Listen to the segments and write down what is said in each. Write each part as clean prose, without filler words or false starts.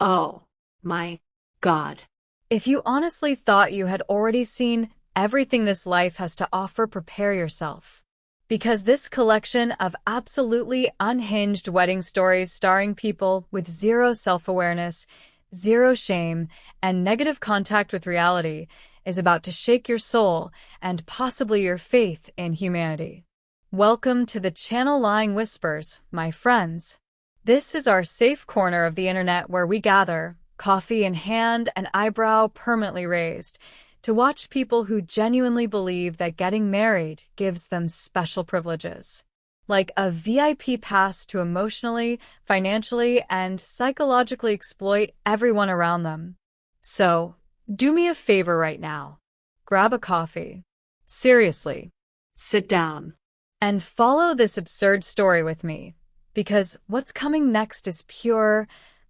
Oh my God. If you honestly thought you had already seen everything this life has to offer, prepare yourself. Because this collection of absolutely unhinged wedding stories starring people with zero self-awareness, zero shame, and negative contact with reality is about to shake your soul and possibly your faith in humanity. Welcome to the channel Lying Whispers, my friends. This is our safe corner of the internet where we gather, coffee in hand and eyebrow permanently raised, to watch people who genuinely believe that getting married gives them special privileges. Like a VIP pass to emotionally, financially, and psychologically exploit everyone around them. So, do me a favor right now. Grab a coffee. Seriously. Sit down. And follow this absurd story with me. Because what's coming next is pure,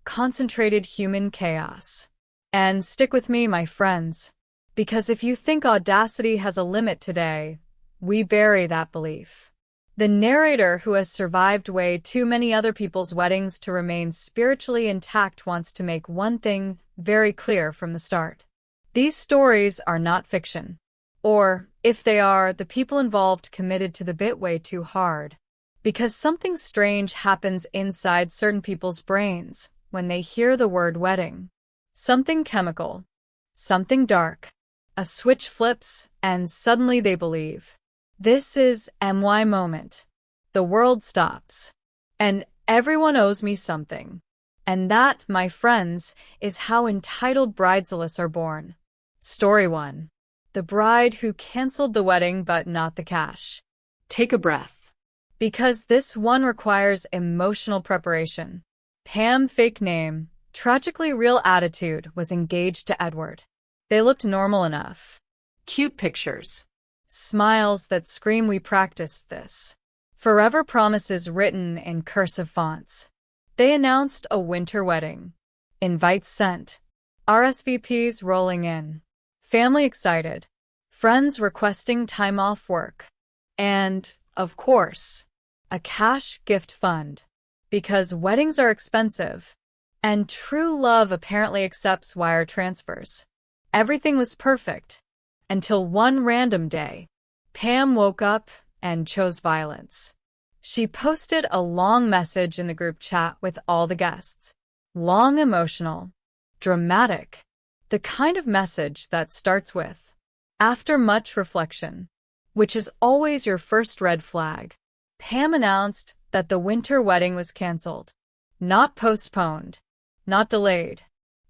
concentrated human chaos. And stick with me, my friends. Because if you think audacity has a limit today, we bury that belief. The narrator, who has survived way too many other people's weddings to remain spiritually intact, wants to make one thing very clear from the start. These stories are not fiction. Or, if they are, the people involved committed to the bit way too hard. Because something strange happens inside certain people's brains when they hear the word wedding. Something chemical. Something dark. A switch flips, and suddenly they believe. This is my moment. The world stops. And everyone owes me something. And that, my friends, is how entitled bridezillas are born. Story 1. The bride who canceled the wedding but not the cash. Take a breath. Because this one requires emotional preparation. Pam, fake name, tragically real attitude, was engaged to Edward. They looked normal enough. Cute pictures. Smiles that scream, "We practiced this." Forever promises written in cursive fonts. They announced a winter wedding. Invites sent. RSVPs rolling in. Family excited. Friends requesting time off work. And, of course, a cash gift fund. Because weddings are expensive. And true love apparently accepts wire transfers. Everything was perfect. Until one random day. Pam woke up and chose violence. She posted a long message in the group chat with all the guests. Long, emotional. Dramatic. The kind of message that starts with, "After much reflection," which is always your first red flag. Pam announced that the winter wedding was canceled. Not postponed. Not delayed.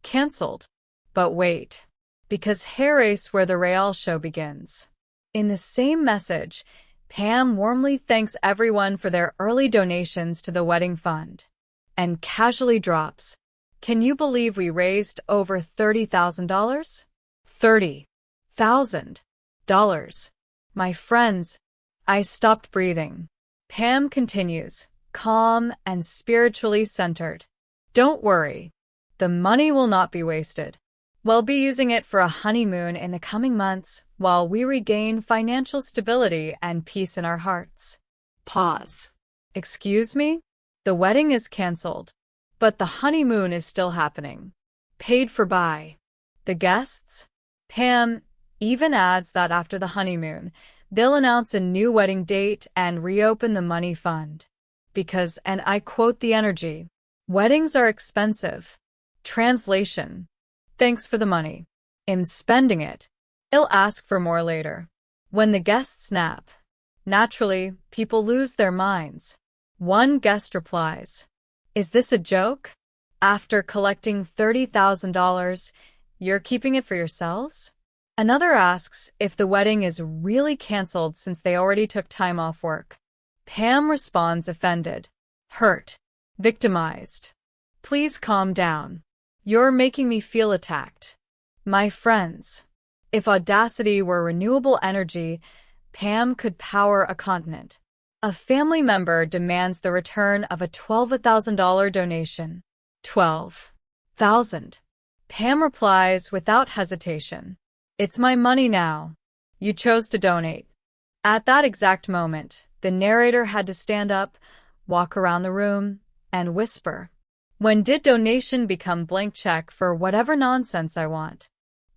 Canceled. But wait. Because here is where the real show begins. In the same message, Pam warmly thanks everyone for their early donations to the wedding fund. And casually drops, "Can you believe we raised over $30,000? $30,000. My friends, I stopped breathing." Pam continues, calm and spiritually centered. "Don't worry. The money will not be wasted. We'll be using it for a honeymoon in the coming months while we regain financial stability and peace in our hearts." Pause. Excuse me? The wedding is canceled, but the honeymoon is still happening. Paid for by the guests? Pam even adds that after the honeymoon, they'll announce a new wedding date and reopen the money fund. Because, and I quote the energy, "Weddings are expensive." Translation: "Thanks for the money. I'm spending it. I'll ask for more later." When the guests snap, naturally, people lose their minds. One guest replies, "Is this a joke? After collecting $30,000, you're keeping it for yourselves?" Another asks if the wedding is really canceled since they already took time off work. Pam responds, offended, hurt, victimized. "Please calm down. You're making me feel attacked." My friends, if audacity were renewable energy, Pam could power a continent. A family member demands the return of a $12,000 donation. $12,000. Pam replies without hesitation, "It's my money now. You chose to donate." At that exact moment, the narrator had to stand up, walk around the room, and whisper, When did donation become blank check for whatever nonsense I want?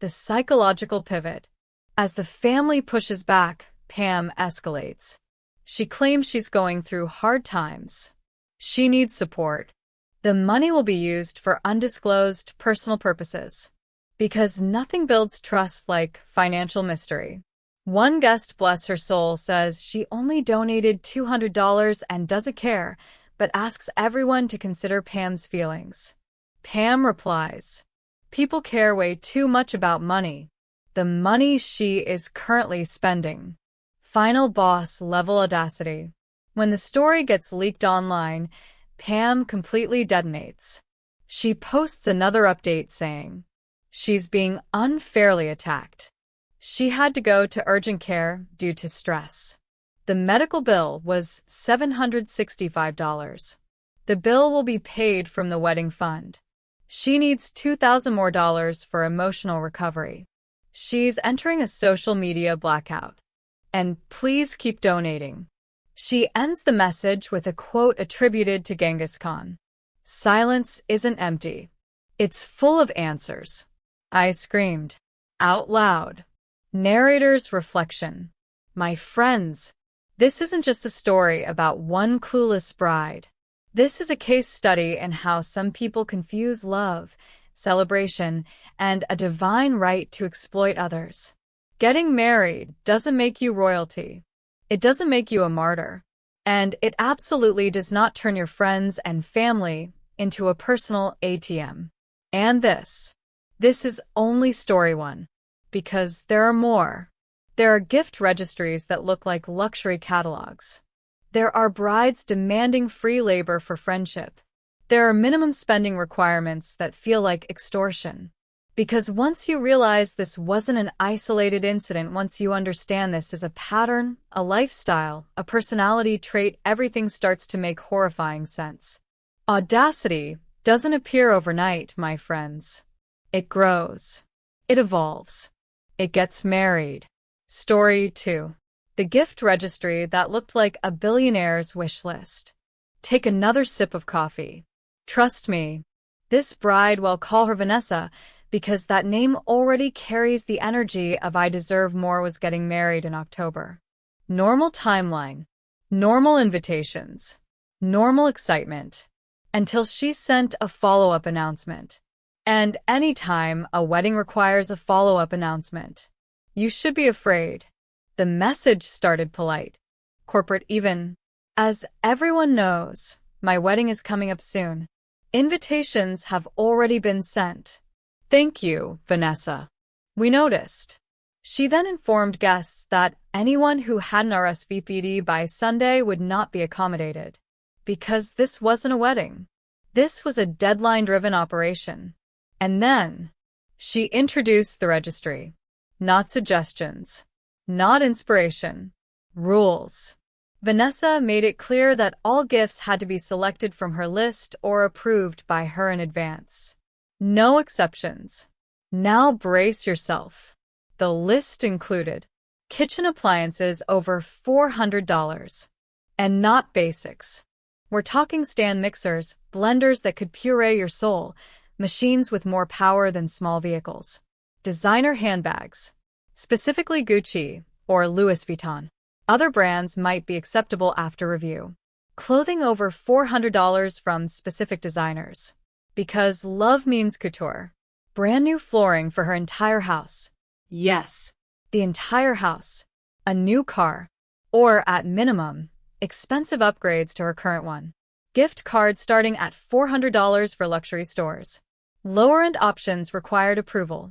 The psychological pivot. As the family pushes back, Pam escalates. She claims she's going through hard times. She needs support. The money will be used for undisclosed personal purposes. Because nothing builds trust like financial mystery. One guest, bless her soul, says she only donated $200 and doesn't care, but asks everyone to consider Pam's feelings. Pam replies, "People care way too much about money. The money she is currently spending." Final boss level audacity. When the story gets leaked online, Pam completely detonates. She posts another update saying, she's being unfairly attacked. She had to go to urgent care due to stress. The medical bill was $765. The bill will be paid from the wedding fund. She needs $2,000 more for emotional recovery. She's entering a social media blackout. And please keep donating. She ends the message with a quote attributed to Genghis Khan. "Silence isn't empty. It's full of answers." I screamed. Out loud. Narrator's reflection. My friends, this isn't just a story about one clueless bride. This is a case study in how some people confuse love, celebration, and a divine right to exploit others. Getting married doesn't make you royalty. It doesn't make you a martyr. And it absolutely does not turn your friends and family into a personal ATM. And this is only story one. Because there are more. There are gift registries that look like luxury catalogs. There are brides demanding free labor for friendship. There are minimum spending requirements that feel like extortion. Because once you realize this wasn't an isolated incident, once you understand this is a pattern, a lifestyle, a personality trait, everything starts to make horrifying sense. Audacity doesn't appear overnight, my friends. It grows. It evolves. It gets married. Story 2. The gift registry that looked like a billionaire's wish list. Take another sip of coffee. Trust me, this bride, will call her Vanessa, because that name already carries the energy of I deserve more, was getting married in October. Normal timeline. Normal invitations. Normal excitement. Until she sent a follow-up announcement. And anytime a wedding requires a follow-up announcement, you should be afraid. The message started polite, corporate even. As everyone knows, my wedding is coming up soon. Invitations have already been sent. Thank you, Vanessa. We noticed. She then informed guests that anyone who hadn't RSVP'd by Sunday would not be accommodated. Because this wasn't a wedding. This was a deadline-driven operation. And then, she introduced the registry. Not suggestions. Not inspiration. Rules. Vanessa made it clear that all gifts had to be selected from her list or approved by her in advance. No exceptions. Now brace yourself. The list included kitchen appliances over $400. And not basics. We're talking stand mixers, blenders that could puree your soul, machines with more power than small vehicles. Designer handbags. Specifically Gucci or Louis Vuitton. Other brands might be acceptable after review. Clothing over $400 from specific designers. Because love means couture. Brand new flooring for her entire house. Yes. The entire house. A new car. Or, at minimum, expensive upgrades to her current one. Gift cards starting at $400 for luxury stores. Lower-end options required approval.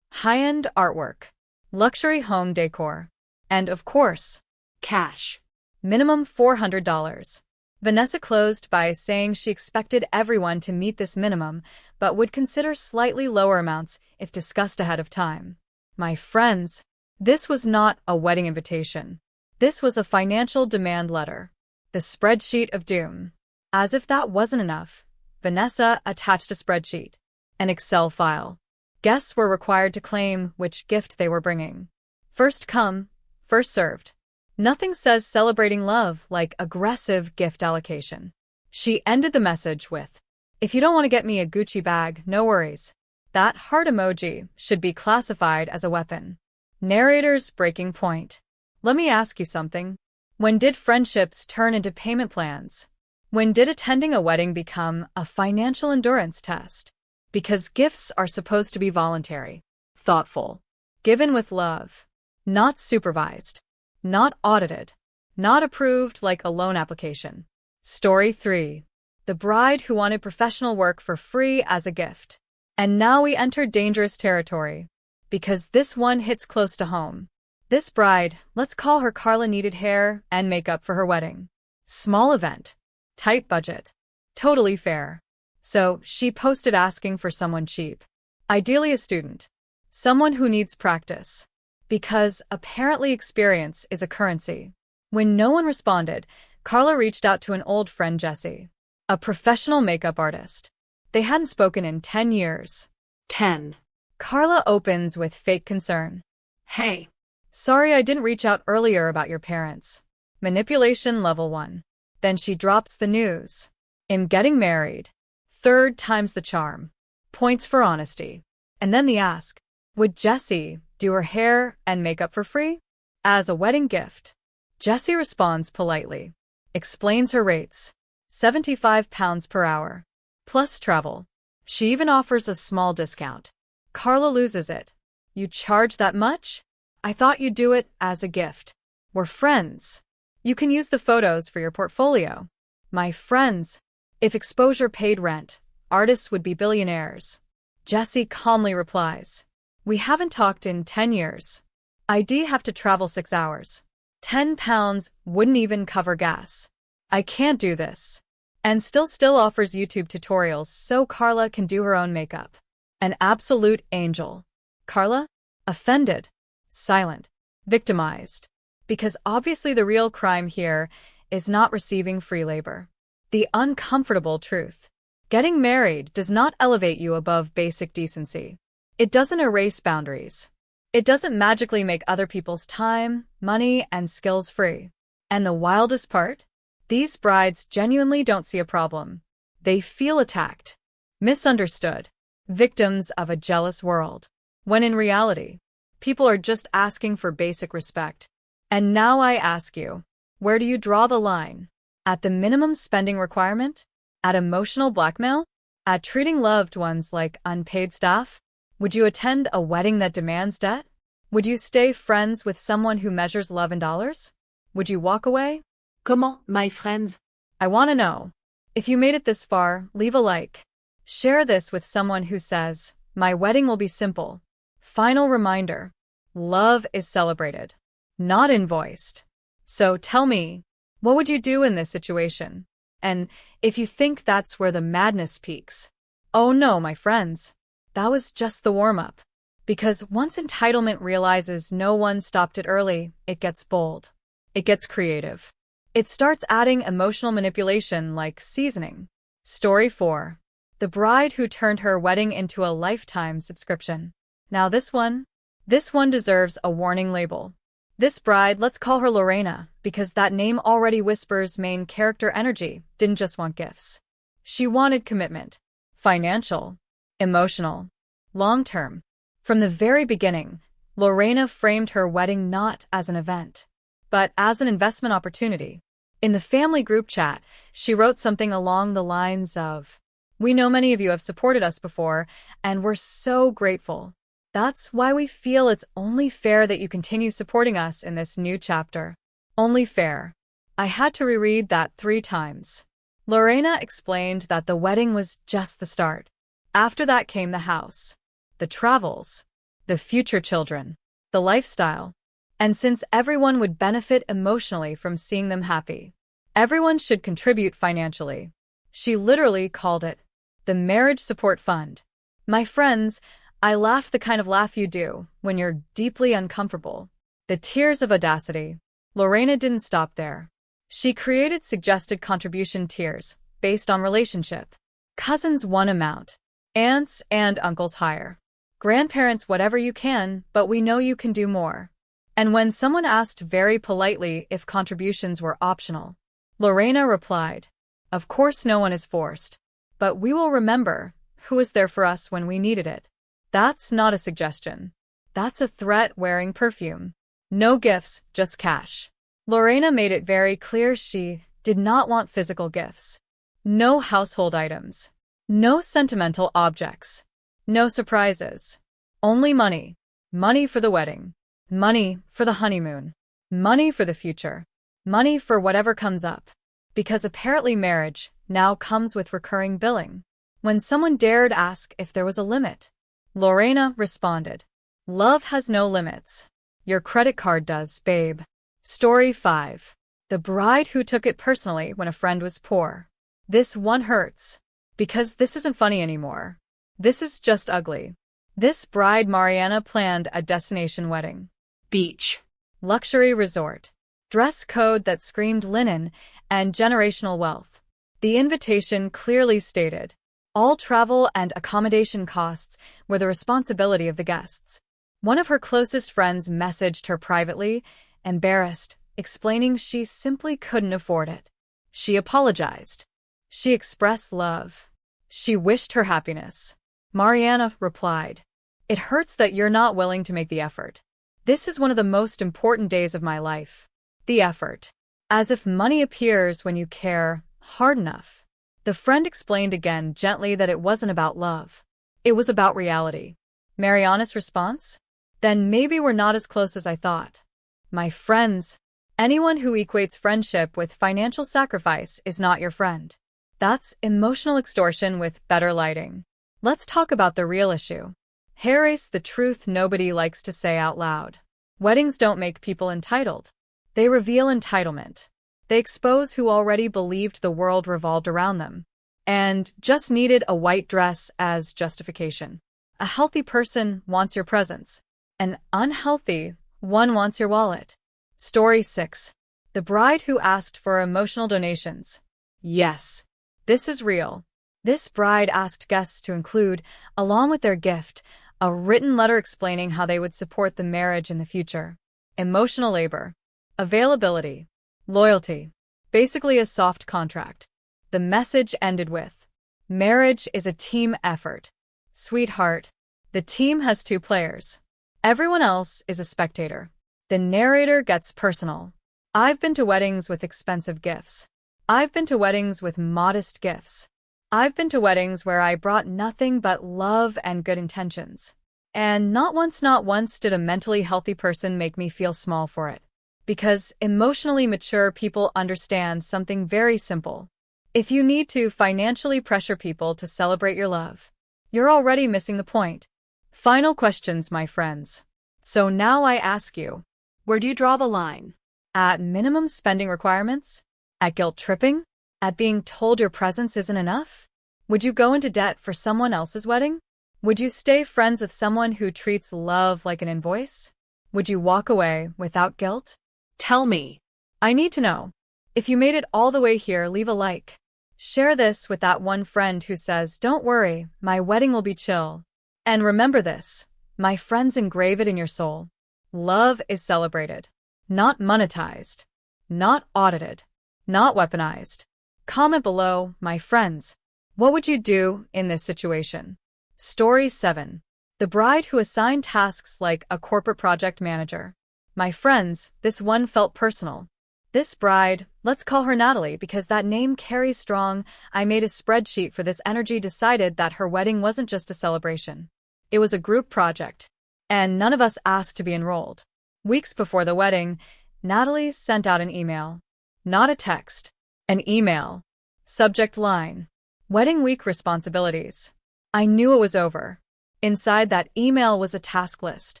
High-end artwork. Luxury home decor. And, of course, Cash. minimum $400. Vanessa closed by saying she expected everyone to meet this minimum, but would consider slightly lower amounts if discussed ahead of time. My friends, this was not a wedding invitation. This was a financial demand letter. The spreadsheet of doom. As if that wasn't enough, Vanessa attached a spreadsheet. An Excel file. Guests were required to claim which gift they were bringing. First come, first served. Nothing says celebrating love like aggressive gift allocation. She ended the message with, If you don't want to get me a Gucci bag, no worries. That heart emoji should be classified as a weapon. Narrator's breaking point. Let me ask you something. When did friendships turn into payment plans? When did attending a wedding become a financial endurance test? Because gifts are supposed to be voluntary, thoughtful, given with love, not supervised, not audited, not approved like a loan application. Story 3. The bride who wanted professional work for free as a gift. And now we enter dangerous territory, because this one hits close to home. This bride, let's call her Carla, needed hair and makeup for her wedding. Small event, tight budget, totally fair. So she posted asking for someone cheap, ideally a student, someone who needs practice, because apparently experience is a currency. When no one responded, Carla reached out to an old friend, Jessie, a professional makeup artist. They hadn't spoken in 10 years. 10. Carla opens with fake concern. Hey. Sorry I didn't reach out earlier about your parents. Manipulation level 1. Then she drops the news. I'm getting married. Third time's the charm. Points for honesty. And then the ask. Would Jessie do her hair and makeup for free? As a wedding gift. Jessie responds politely. Explains her rates. £75 per hour. Plus travel. She even offers a small discount. Carla loses it. You charge that much? I thought you'd do it as a gift. We're friends. You can use the photos for your portfolio. My friends. If exposure paid rent, artists would be billionaires. Jessie calmly replies. We haven't talked in 10 years. I'd have to travel 6 hours. £10 wouldn't even cover gas. I can't do this. And still offers YouTube tutorials so Carla can do her own makeup. An absolute angel. Carla? Offended. Silent. Victimized. Because obviously the real crime here is not receiving free labor. The uncomfortable truth. Getting married does not elevate you above basic decency. It doesn't erase boundaries. It doesn't magically make other people's time, money, and skills free. And the wildest part? These brides genuinely don't see a problem. They feel attacked, misunderstood, victims of a jealous world. When in reality, people are just asking for basic respect. And now I ask you, where do you draw the line? At the minimum spending requirement? At emotional blackmail? At treating loved ones like unpaid staff? Would you attend a wedding that demands debt? Would you stay friends with someone who measures love in dollars? Would you walk away? Comment, my friends? I want to know. If you made it this far, leave a like. Share this with someone who says, my wedding will be simple. Final reminder. Love is celebrated, not invoiced. So tell me, what would you do in this situation? And if you think that's where the madness peaks, oh no, my friends. That was just the warm-up. Because once entitlement realizes no one stopped it early, it gets bold. It gets creative. It starts adding emotional manipulation like seasoning. Story 4. The bride who turned her wedding into a lifetime subscription. Now this one deserves a warning label. This bride, let's call her Lorena, because that name already whispers main character energy, didn't just want gifts. She wanted commitment. Financial. Emotional. Long-term. From the very beginning, Lorena framed her wedding not as an event, but as an investment opportunity. In the family group chat, she wrote something along the lines of, we know many of you have supported us before, and we're so grateful. That's why we feel it's only fair that you continue supporting us in this new chapter. Only fair. I had to reread that 3 times. Lorena explained that the wedding was just the start. After that came the house, the travels, the future children, the lifestyle. And since everyone would benefit emotionally from seeing them happy, everyone should contribute financially. She literally called it the Marriage Support Fund. My friends, I laugh the kind of laugh you do when you're deeply uncomfortable. The tears of audacity. Lorena didn't stop there. She created suggested contribution tiers based on relationship. Cousins one amount, aunts and uncles higher. Grandparents whatever you can, but we know you can do more. And when someone asked very politely if contributions were optional, Lorena replied, of course no one is forced. but we will remember who was there for us when we needed it. That's not a suggestion. That's a threat wearing perfume. No gifts, just cash. Lorena made it very clear she did not want physical gifts. No household items. No sentimental objects. No surprises. Only money. Money for the wedding. Money for the honeymoon. Money for the future. Money for whatever comes up. Because apparently marriage now comes with recurring billing. When someone dared ask if there was a limit, Lorena responded, "Love has no limits. Your credit card does, babe." Story 5. The bride who took it personally when a friend was poor. This one hurts. Because this isn't funny anymore. This is just ugly. This bride Mariana planned a destination wedding. Beach. Luxury resort. Dress code that screamed linen and generational wealth. The invitation clearly stated, all travel and accommodation costs were the responsibility of the guests. One of her closest friends messaged her privately, embarrassed, explaining she simply couldn't afford it. She apologized. She expressed love. She wished her happiness. Mariana replied, "It hurts that you're not willing to make the effort. This is one of the most important days of my life." The effort. As if money appears when you care hard enough. The friend explained again gently that it wasn't about love. It was about reality. Mariana's response? Then maybe we're not as close as I thought. My friends. Anyone who equates friendship with financial sacrifice is not your friend. That's emotional extortion with better lighting. Let's talk about the real issue. Here's the truth nobody likes to say out loud. Weddings don't make people entitled. They reveal entitlement. They expose who already believed the world revolved around them and just needed a white dress as justification. A healthy person wants your presence. An unhealthy one wants your wallet. Story 6. The bride who asked for emotional donations. Yes, this is real. This bride asked guests to include, along with their gift, a written letter explaining how they would support the marriage in the future. Emotional labor. Availability. Loyalty. Basically a soft contract. The message ended with, "Marriage is a team effort. Sweetheart, the team has 2 players. Everyone else is a spectator." The narrator gets personal. I've been to weddings with expensive gifts. I've been to weddings with modest gifts. I've been to weddings where I brought nothing but love and good intentions. And not once did a mentally healthy person make me feel small for it. Because emotionally mature people understand something very simple. If you need to financially pressure people to celebrate your love, you're already missing the point. Final questions, my friends. So now I ask you, Where do you draw the line? at minimum spending requirements? At guilt tripping? At being told your presence isn't enough? Would you go into debt for someone else's wedding? Would you stay friends with someone who treats love like an invoice? Would you walk away without guilt? Tell me. I need to know. If you made it all the way here, leave a like. Share this with that one friend who says, "Don't worry, my wedding will be chill." And remember this, my friends, engrave it in your soul. Love is celebrated, not monetized, not audited, not weaponized. Comment below, my friends. What would you do in this situation? Story 7. The bride who assigned tasks like a corporate project manager. My friends, this one felt personal. This bride, let's call her Natalie because that name carries strong. I made a spreadsheet for this energy, decided that her wedding wasn't just a celebration. It was a group project. And none of us asked to be enrolled. Weeks before the wedding, Natalie sent out an email. Not a text. An email. Subject line. Wedding week responsibilities. I knew it was over. Inside that email was a task list.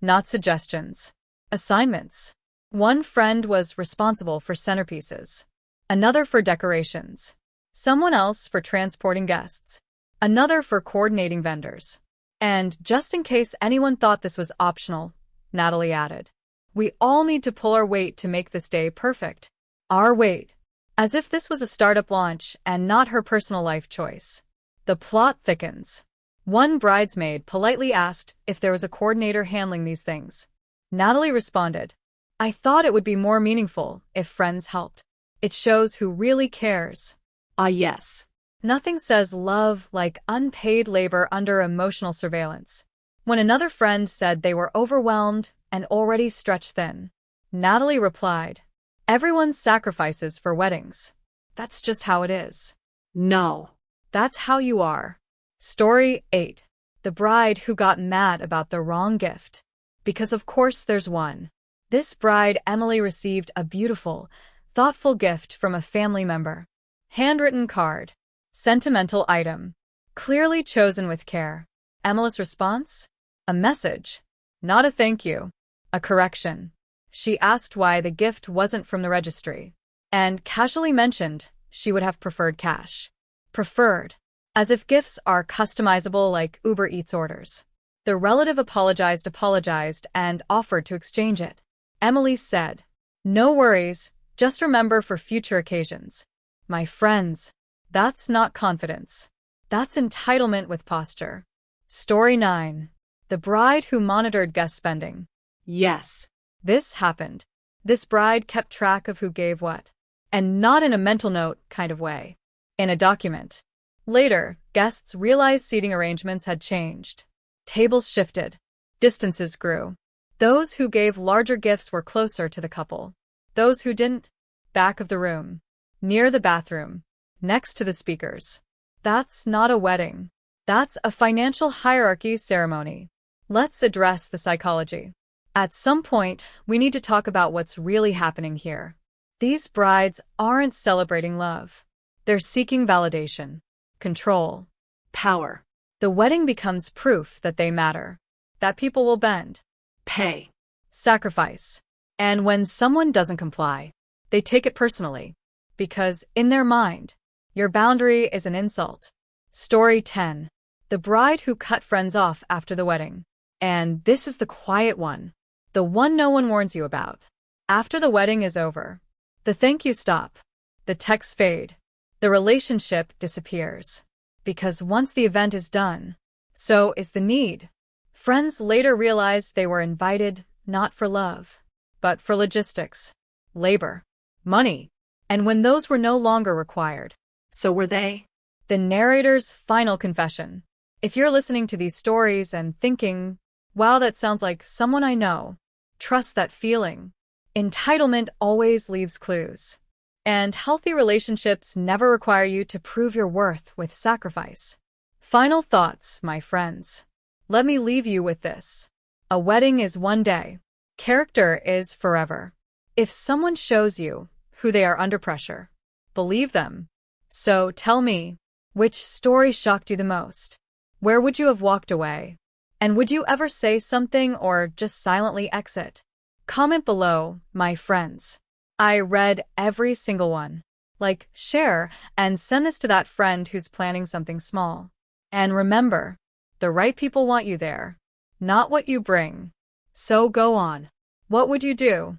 Not suggestions. Assignments. One friend was responsible for centerpieces. Another for decorations. Someone else for transporting guests. Another for coordinating vendors. And just in case anyone thought this was optional, Natalie added, we all need to pull our weight to make this day perfect. Our weight. As if this was a startup launch and not her personal life choice. The plot thickens. One bridesmaid politely asked if there was a coordinator handling these things. Natalie responded, I thought it would be more meaningful if friends helped. It shows who really cares. Ah, yes. Nothing says love like unpaid labor under emotional surveillance. When another friend said they were overwhelmed and already stretched thin, Natalie replied, "Everyone sacrifices for weddings. That's just how it is." No. That's how you are. Story 8. The bride who got mad about the wrong gift. Because of course there's one. This bride, Emily, received a beautiful, thoughtful gift from a family member. Handwritten card. Sentimental item. Clearly chosen with care. Emily's response? A message. Not a thank you. A correction. She asked why the gift wasn't from the registry, and casually mentioned she would have preferred cash. Preferred. As if gifts are customizable like Uber Eats orders. The relative apologized, and offered to exchange it. Emily said, "No worries, just remember for future occasions." My friends, that's not confidence. That's entitlement with posture. Story 9. The bride who monitored guest spending. Yes. This happened. This bride kept track of who gave what. And not in a mental note kind of way. In a document. Later, guests realized seating arrangements had changed. Tables shifted. Distances grew. Those who gave larger gifts were closer to the couple. Those who didn't, back of the room. Near the bathroom. Next to the speakers. That's not a wedding. That's a financial hierarchy ceremony. Let's address the psychology. At some point, we need to talk about what's really happening here. These brides aren't celebrating love. They're seeking validation, control, Power. the wedding becomes proof that they matter, that people will bend, Pay. sacrifice. And when someone doesn't comply, they take it personally. Because, in their mind, your boundary is an insult. Story 10. The bride who cut friends off after the wedding. And this is the quiet one. The one no one warns you about. After the wedding is over, the thank you stop. The texts fade. The relationship disappears. Because once the event is done, so is the need. Friends later realized they were invited not for love, but for logistics, labor, money. And when those were no longer required. So were they? The narrator's final confession. If you're listening to these stories and thinking, wow, that sounds like someone I know, trust that feeling. Entitlement always leaves clues. And healthy relationships never require you to prove your worth with sacrifice. Final thoughts, my friends. Let me leave you with this. A wedding is one day. Character is forever. If someone shows you who they are under pressure, believe them. So tell me, which story shocked you the most? Where would you have walked away? And would you ever say something or just silently exit? Comment below, my friends. I read every single one. Like, share, and send this to that friend who's planning something small. And remember, the right people want you there, not what you bring. So go on. What would you do?